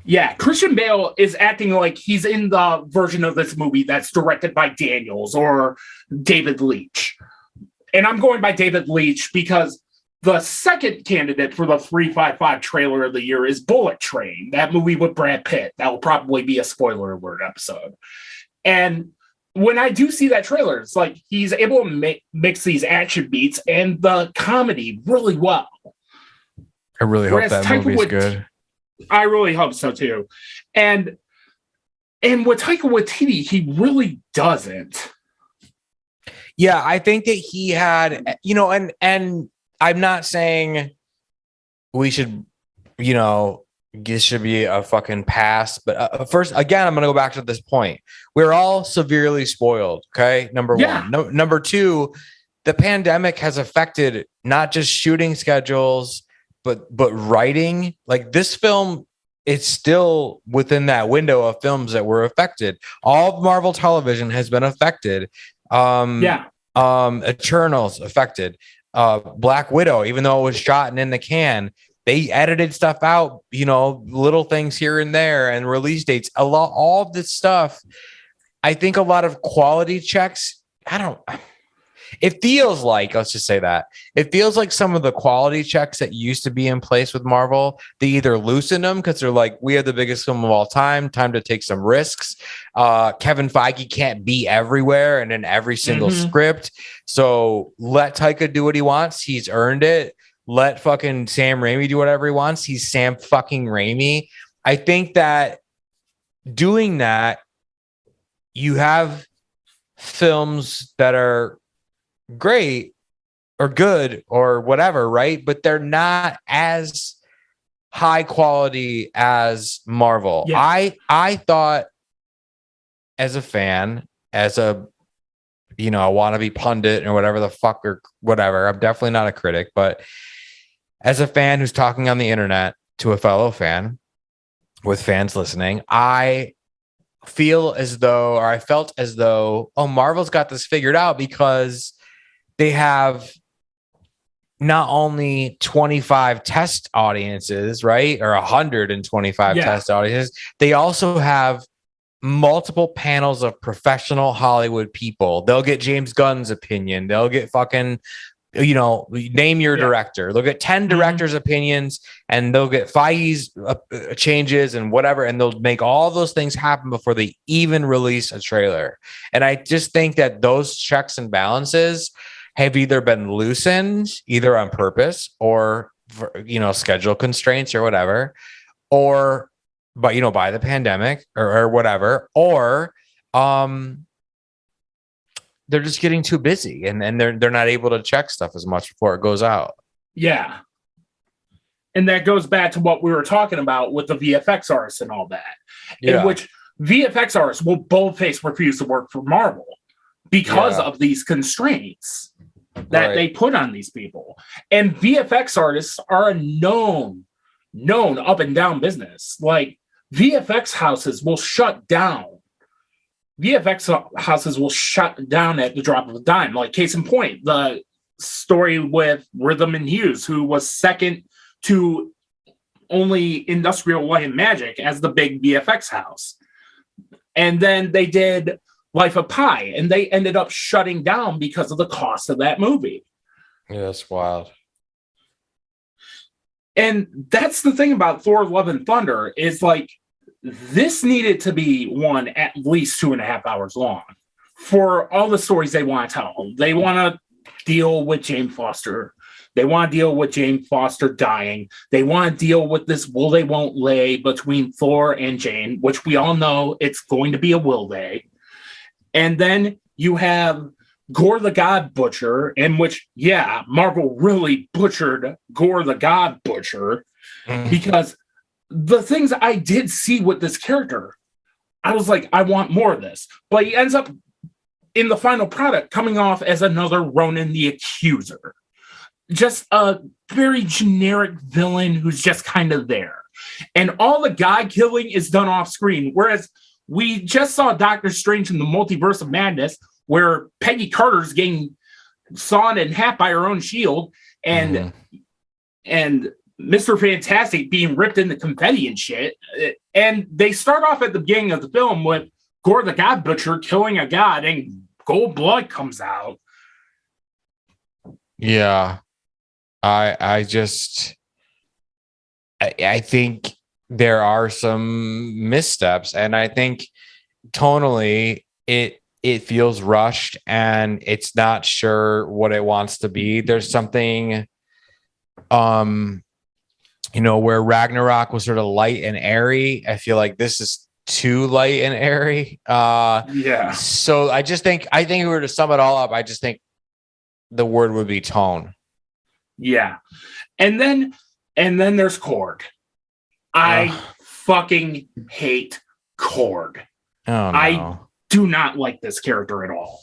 Yeah, Christian Bale is acting like he's in the version of this movie that's directed by Daniels or David Leitch. And I'm going by David Leitch because the second candidate for the 355 trailer of the year is Bullet Train, that movie with Brad Pitt. That will probably be a spoiler alert episode. And when I do see that trailer, it's like he's able to mix these action beats and the comedy really well. I really hope that movie's good. I really hope so too. And with Taika Waititi, he really doesn't. Yeah, I think that he had, you know, and I'm not saying we should, you know, this should be a fucking pass. But first, again, I'm going to go back to this point. We're all severely spoiled. Okay. Number one. Number two, the pandemic has affected not just shooting schedules, but writing. Like, this film, it's still within that window of films that were affected. All of Marvel television has been affected. Eternals affected. Black Widow, even though it was shot and in the can, they edited stuff out, you know, little things here and there, and release dates, all of this stuff. I think a lot of quality checks. It feels like, let's just say that it feels like some of the quality checks that used to be in place with Marvel, they either loosen them because they're like, we have the biggest film of all time to take some risks. Kevin Feige can't be everywhere and in every single script. So let Taika do what he wants. He's earned it. Let fucking Sam Raimi do whatever he wants. He's Sam fucking Raimi. I think that doing that, you have films that are great or good or whatever, right? But they're not as high quality as Marvel. Yeah. I thought, as a fan, as a, you know, a wannabe pundit or whatever the fuck or whatever, I'm definitely not a critic, but as a fan who's talking on the internet to a fellow fan with fans listening, I felt as though, oh, Marvel's got this figured out because they have not only 25 test audiences, right? Or 125 test audiences. They also have multiple panels of professional Hollywood people. They'll get James Gunn's opinion. They'll get fucking, you know, name your director. They'll get 10 directors' opinions, and they'll get Feige's changes and whatever, and they'll make all those things happen before they even release a trailer. And I just think that those checks and balances have either been loosened, either on purpose or for, you know, schedule constraints or whatever, or but you know, by the pandemic or whatever, or they're just getting too busy and they're not able to check stuff as much before it goes out. Yeah. And that goes back to what we were talking about with the VFX artists and all that. In which VFX artists will boldface refuse to work for Marvel. because of these constraints that they put on these people. And VFX artists are a known up and down business. Like, VFX houses will shut down. VFX houses will shut down at the drop of a dime. Like, case in point, the story with Rhythm and Hughes, who was second to only Industrial Light and Magic as the big VFX house. And then they did Life of Pi, and they ended up shutting down because of the cost of that movie. Yeah, that's wild. And that's the thing about Thor Love and Thunder is, like, this needed to be one at least 2.5 hours long for all the stories they want to tell. They want to deal with Jane Foster. They want to deal with Jane Foster dying. They want to deal with this will they won't lay between Thor and Jane, which we all know it's going to be a will they. And then you have Gore the God Butcher, in which, Marvel really butchered Gore the God Butcher, because the things I did see with this character, I was like, I want more of this. But he ends up in the final product coming off as another Ronan the Accuser. Just a very generic villain who's just kind of there. And all the god killing is done off screen. Whereas we just saw Doctor Strange in the Multiverse of Madness, where Peggy Carter's getting sawn in half by her own shield, and Mr. Fantastic being ripped into confetti and shit. And they start off at the beginning of the film with Gore the God Butcher killing a god, and gold blood comes out. Yeah. I think there are some missteps, and I think tonally it feels rushed and it's not sure what it wants to be. There's something where Ragnarok was sort of light and airy. I feel like this is too light and airy. So I think if we were to sum it all up, I just think the word would be tone. Yeah. And then there's Korg. I fucking hate Korg. Oh, no. I do not like this character at all.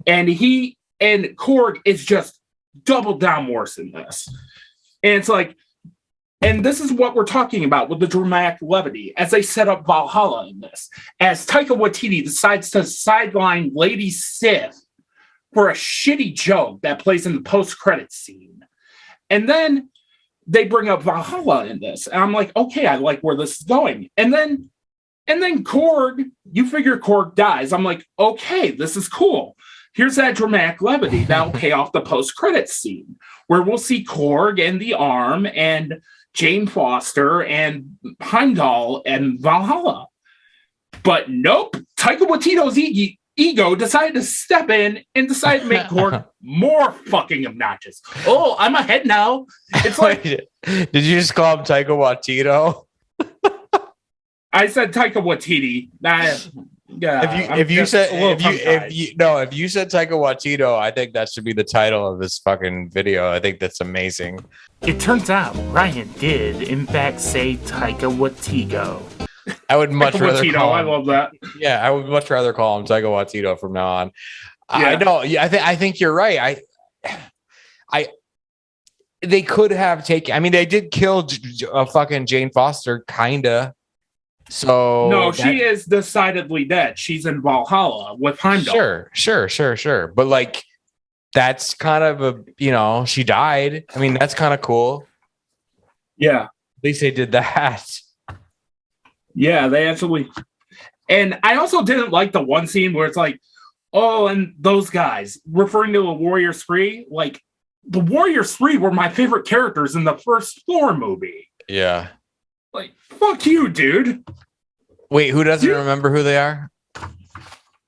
And Korg is just double down worse in this. And it's like, and this is what we're talking about with the dramatic levity as they set up Valhalla in this. As Taika Waititi decides to sideline Lady Sif for a shitty joke that plays in the post-credits scene. And then they bring up Valhalla in this. And I'm like, okay, I like where this is going. And then Korg, you figure Korg dies. I'm like, okay, this is cool. Here's that dramatic levity that'll pay off the post-credits scene, where we'll see Korg and the Arm and Jane Foster and Heimdall and Valhalla. But nope, Taika Waititi's ego decided to step in and decided to make Korg more fucking obnoxious. Oh, I'm ahead now. It's like, did you just call him Taika Waititi? I said Taika Waititi. If you said Taika Waititi, I think that should be the title of this fucking video. I think that's amazing. It turns out Ryan did, in fact, say Taika Waititi. I would much rather call him, I love that. Yeah, I would much rather call him Taika Waititi from now on. Yeah. I know. Yeah, I think you're right. They could have taken. I mean, they did kill fucking Jane Foster, kinda. So no, she is decidedly dead. She's in Valhalla with Heimdall. Sure. But like, that's kind of she died. I mean, that's kind of cool. Yeah, at least they did that. Yeah, they actually. And I also didn't like the one scene where it's like, oh, and those guys, referring to the Warriors 3, like, the Warriors 3 were my favorite characters in the first Thor movie. Yeah. Like, fuck you, dude. Wait, who doesn't remember who they are?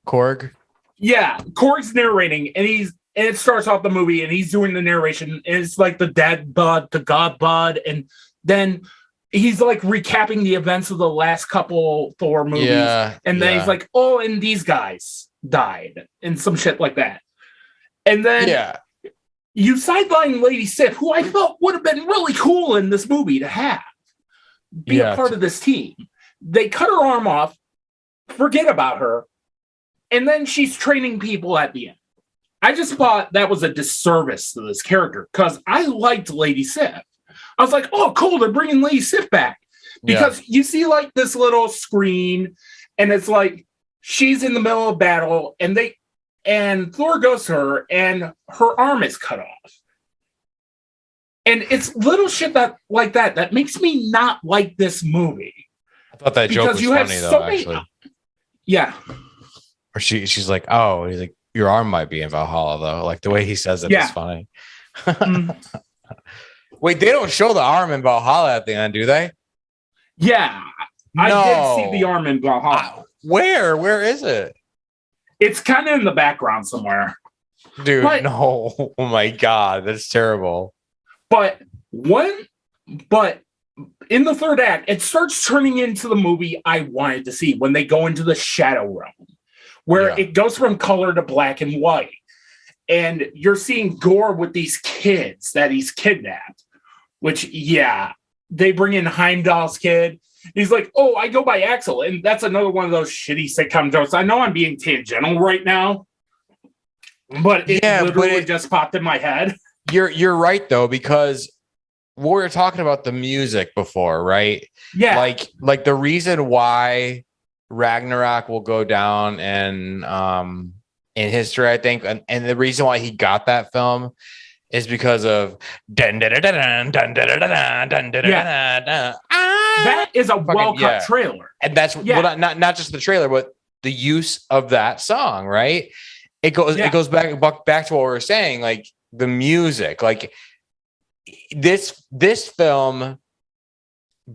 Korg? Yeah, Korg's narrating, and it starts off the movie, and he's doing the narration, and it's like the dad bod, the god bod, and then he's like recapping the events of the last couple Thor movies, and then he's like, oh, and these guys died, and some shit like that. And then you sideline Lady Sif, who I felt would have been really cool in this movie to have be a part of this team. They cut her arm off, forget about her, And then she's training people at the end. I just thought that was a disservice to this character because I liked Lady Sif. I was like, oh, cool, they're bringing Lady Sif back. Because you see like this little screen and it's like she's in the middle of battle and Thor goes to her and her arm is cut off. And it's little shit that makes me not like this movie. I thought that joke was funny though, actually. Yeah. Or she's like, oh, he's like, your arm might be in Valhalla though. Like the way he says it is funny. Wait, they don't show the arm in Valhalla at the end, do they? Yeah. No. I did see the arm in Valhalla. Where is it? It's kind of in the background somewhere. Dude, no. Oh my God, that's terrible. But in the third act, it starts turning into the movie I wanted to see when they go into the shadow realm, where it goes from color to black and white. And you're seeing Gore with these kids that he's kidnapped, which, they bring in Heimdall's kid. He's like, oh, I go by Axel. And that's another one of those shitty sitcom jokes. I know I'm being tangential right now, but it literally just popped in my head. You're right, though, because we were talking about the music before, right? Yeah. Like the reason why Ragnarok will go down and in history, I think, and the reason why he got that film is because of that is a well-cut trailer, and that's not just the trailer, but the use of that song. Right? It goes back to what we were saying, like the music, like this film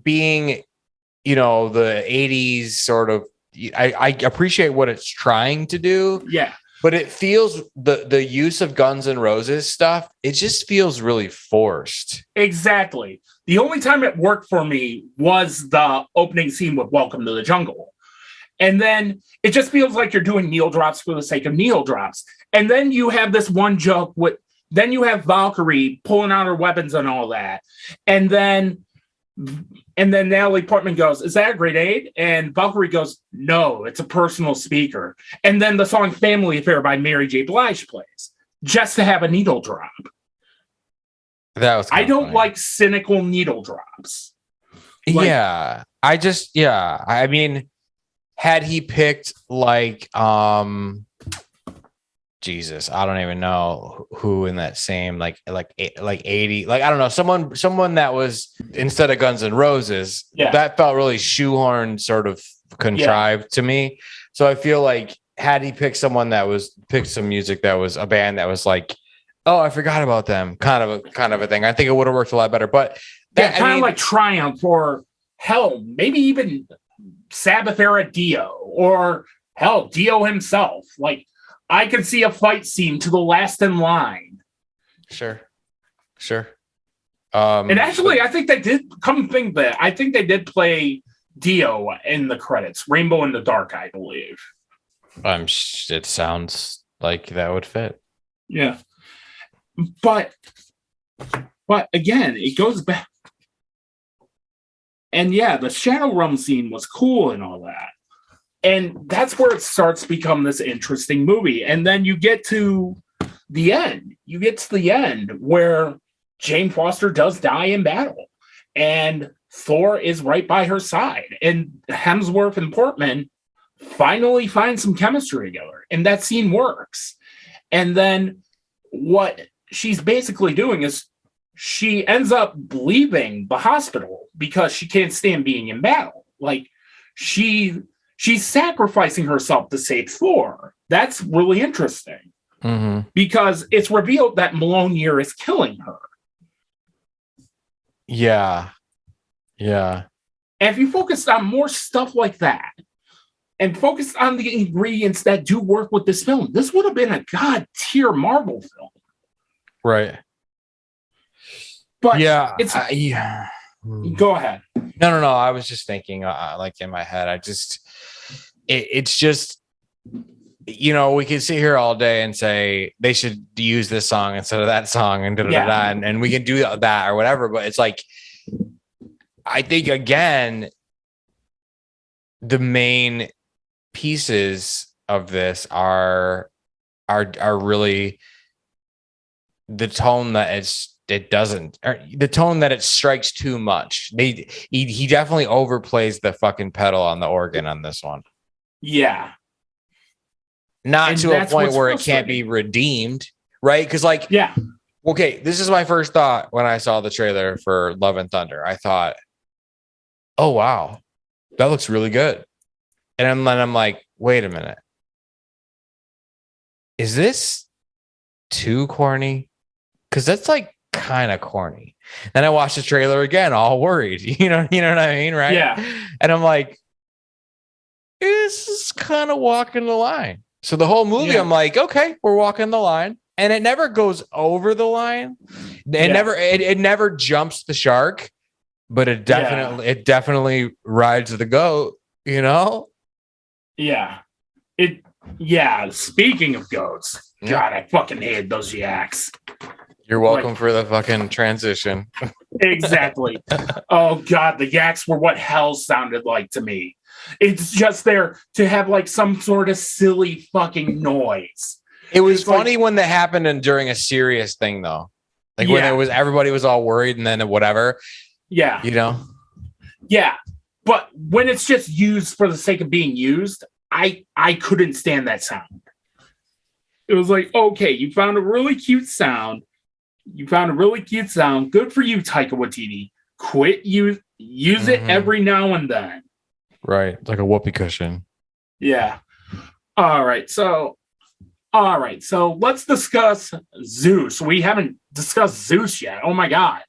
being, the 80s sort of. I appreciate what it's trying to do. Yeah. But it feels the use of Guns N' Roses stuff, it just feels really forced. Exactly. The only time it worked for me was the opening scene with Welcome to the Jungle. And then it just feels like you're doing needle drops for the sake of needle drops. And then you have this one joke then you have Valkyrie pulling out her weapons and all that. And then Natalie Portman goes, is that a grenade? And Valkyrie goes, no, it's a personal speaker. And then the song Family Affair by Mary J. Blige plays, just to have a needle drop. That was I don't like cynical needle drops. I mean, had he picked like Jesus, I don't even know who in that same like 80, like I don't know, someone that was instead of Guns N' Roses, that felt really shoehorned, sort of contrived to me. So I feel like had he picked someone that was picked some music that was a band that was like, oh, I forgot about them, kind of a thing, I think it would have worked a lot better. But that kind of like Triumph, or hell, maybe even Sabbath era Dio, or hell, Dio himself, like. I could see a fight scene to the last in line. Sure. And actually, I think they did. Come think that I think they did play Dio in the credits. Rainbow in the Dark, I believe. It sounds like that would fit. Yeah, but again, it goes back. And the Shadow Realm scene was cool and all that. And that's where it starts to become this interesting movie. And then you get to the end. You get to the end where Jane Foster does die in battle. And Thor is right by her side. And Hemsworth and Portman finally find some chemistry together. And that scene works. And then what she's basically doing is she ends up leaving the hospital because she can't stand being in battle. Like, she's sacrificing herself to save Thor. That's really interesting because it's revealed that Mjolnir is killing her. Yeah. And if you focused on more stuff like that and focused on the ingredients that do work with this film, this would have been a god tier Marvel film. Right. But go ahead. No. I was just thinking, like in my head, it's just, we can sit here all day and say they should use this song instead of that song and and we can do that or whatever. But it's like, I think again, the main pieces of this are really the tone that the tone that it strikes too much. He definitely overplays the fucking pedal on the organ on this one. Yeah. Not And to a point where it can't be redeemed, right? Because yeah. Okay, this is my first thought when I saw the trailer for Love and Thunder. I thought, oh wow, that looks really good. And then I'm like, wait a minute. Is this too corny? Because that's like kind of corny. Then I watched the trailer again, all worried. You know what I mean, right? Yeah. And I'm like, this is kind of walking the line. So the whole movie, I'm like, okay, we're walking the line, and it never goes over the line. It never jumps the shark, but it definitely rides the goat. You know? Yeah. Speaking of goats, God, I fucking hate those yaks. You're welcome for the fucking transition. Exactly. Oh God, the yaks were what hell sounded like to me. It's just there to have like some sort of silly fucking noise. It was funny when that happened and during a serious thing though. Like when it was everybody was all worried and then whatever. Yeah. You know? Yeah. But when it's just used for the sake of being used, I couldn't stand that sound. It was like, okay, you found a really cute sound. Good for you, Taika Waititi. Quit use it every now and then. Right. Like a whoopee cushion. Yeah. All right. So let's discuss Zeus. We haven't discussed Zeus yet. Oh my God.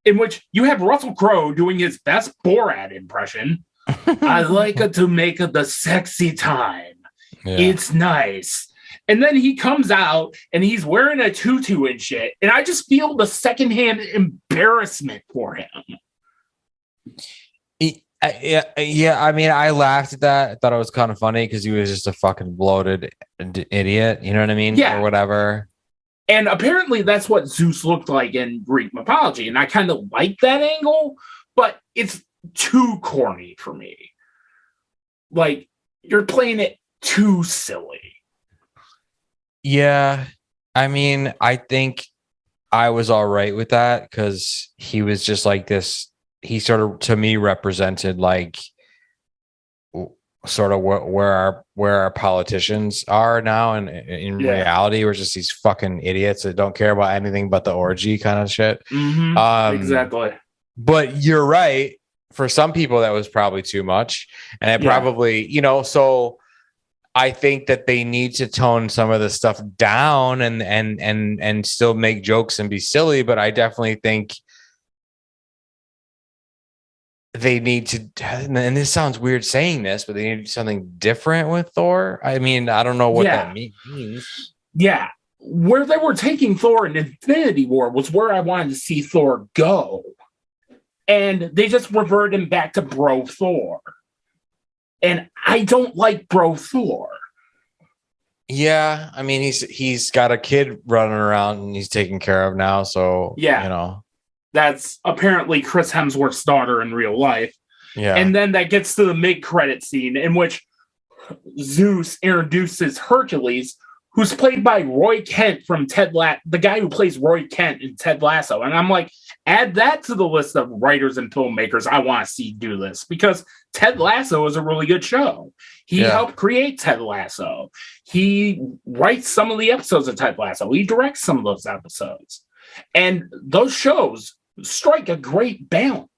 In which you have Russell Crowe doing his best Borat impression. I like it to make it the sexy time. Yeah. It's nice. And then he comes out and he's wearing a tutu and shit. And I just feel the secondhand embarrassment for him. Yeah. I mean, I laughed at that. I thought it was kind of funny because he was just a fucking bloated idiot. You know what I mean? Yeah. Or whatever. And apparently that's what Zeus looked like in Greek mythology. And I kind of like that angle, but it's too corny for me. Like, you're playing it too silly. Yeah. I mean, I think I was all right with that because he was just like this. He sort of, to me, represented like sort of where our politicians are now, and in reality, we're just these fucking idiots that don't care about anything but the orgy kind of shit. Exactly. But you're right. For some people, that was probably too much, and it probably, so. I think that they need to tone some of the stuff down and still make jokes and be silly, but I definitely think they need to, and this sounds weird saying this, but they need to do something different with Thor. I mean, I don't know what that means. Yeah. Where they were taking Thor in Infinity War was where I wanted to see Thor go. And they just reverted him back to Bro Thor. And I don't like Bro Thor. Yeah, I mean he's got a kid running around and he's taken care of now, so that's apparently Chris Hemsworth's daughter in real life. Yeah, and then that gets to the mid-credit scene in which Zeus introduces Hercules, who's played by Roy Kent from the guy who plays Roy Kent in Ted Lasso, and I'm like, add that to the list of writers and filmmakers I want to see do this, because Ted Lasso is a really good show. He helped create Ted Lasso. He writes some of the episodes of Ted Lasso. He directs some of those episodes. And those shows strike a great balance.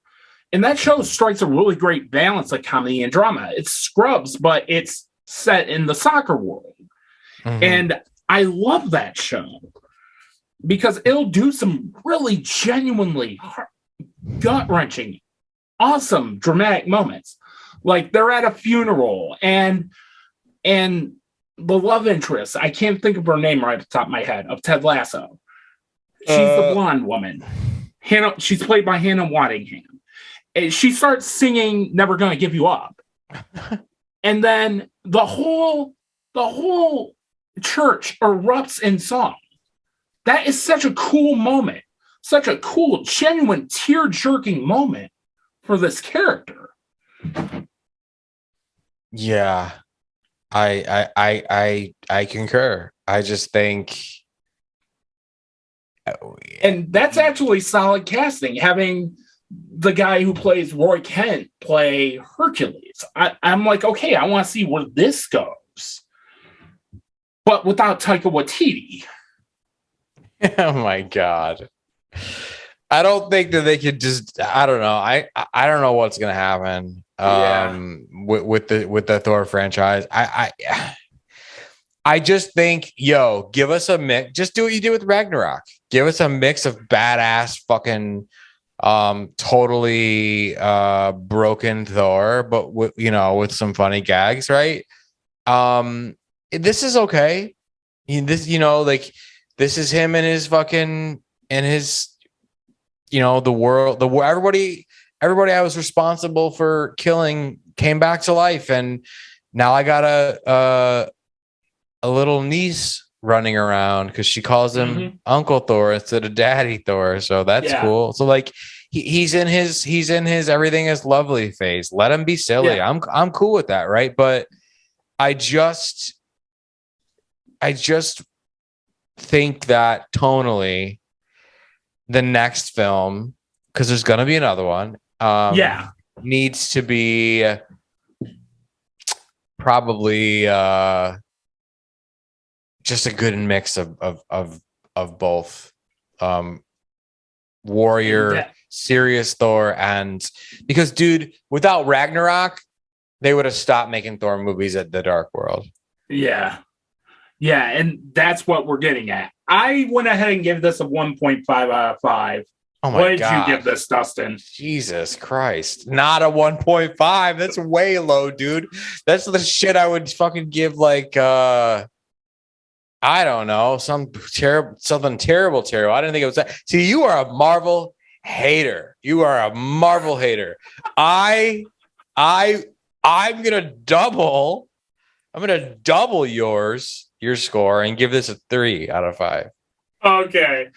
And that show strikes a really great balance of comedy and drama. It's Scrubs, but it's set in the soccer world. Mm-hmm. And I love that show because it'll do some really genuinely gut-wrenching, awesome, dramatic moments. Like they're at a funeral and the love interest, I can't think of her name right at the top of my head, of Ted Lasso. She's the blonde woman. Hannah, she's played by Hannah Wattingham. And she starts singing Never Gonna Give You Up. And then the whole church erupts in song. That is such a cool moment. Such a cool, genuine, tear-jerking moment for this character. Yeah. I concur. I just think, and that's actually solid casting, having the guy who plays Roy Kent play Hercules. I'm like, okay, I want to see where this goes, but without Taika Waititi. Oh my god. I don't think that they could just. I don't know. I don't know what's gonna happen. With the Thor franchise. I just think, give us a mix. Just do what you did with Ragnarok. Give us a mix of badass fucking totally broken Thor, but with some funny gags, right? This is okay. This is him and his fucking and his the world, everybody I was responsible for killing came back to life, and now I got a little niece running around because she calls him Uncle Thor instead of Daddy Thor, so that's cool. So like he's in his everything is lovely phase. Let him be silly. Yeah. I'm cool with that, right? But I just think that tonally, the next film, because there's gonna be another one, needs to be probably just a good mix of both warrior, serious Thor, and because dude, without Ragnarok, they would have stopped making Thor movies at the Dark World. Yeah, and that's what we're getting at. I went ahead and gave this a 1.5 out of 5. Oh my God. What did God. you give this, Dustin? Jesus Christ. Not a 1.5. That's way low, dude. That's the shit I would fucking give like I don't know, something terrible. I didn't think it was that. See, you are a Marvel hater. I'm gonna double your score and give this a 3 out of 5. Okay.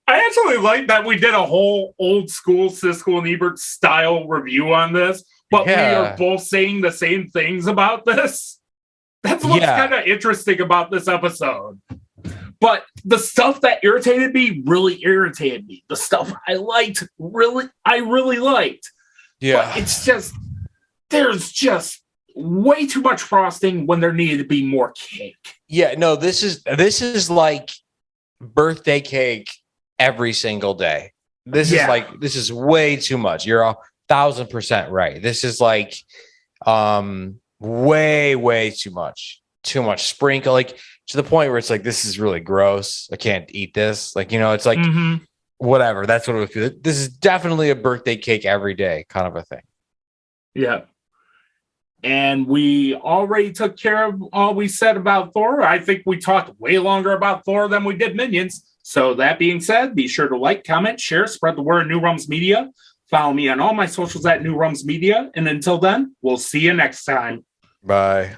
I actually like that we did a whole old school Siskel and Ebert style review on this, but we are both saying the same things about this. That's what's kind of interesting about this episode. But the stuff that irritated me really irritated me. The stuff I liked, I really liked. Yeah. But it's just, there's just way too much frosting when there needed to be more cake. Yeah, no, this is like birthday cake every single day. This is way too much. You're 1,000% right. This is like way too much sprinkle, like to the point where it's like, this is really gross. I can't eat this. Like, it's like whatever. That's what it would feel. This is definitely a birthday cake every day kind of a thing. Yeah. And we already took care of all we said about Thor. I think we talked way longer about Thor than we did Minions. So that being said, be sure to like, comment, share, spread the word, New Rums Media. Follow me on all my socials at New Rums Media. And until then, we'll see you next time. Bye.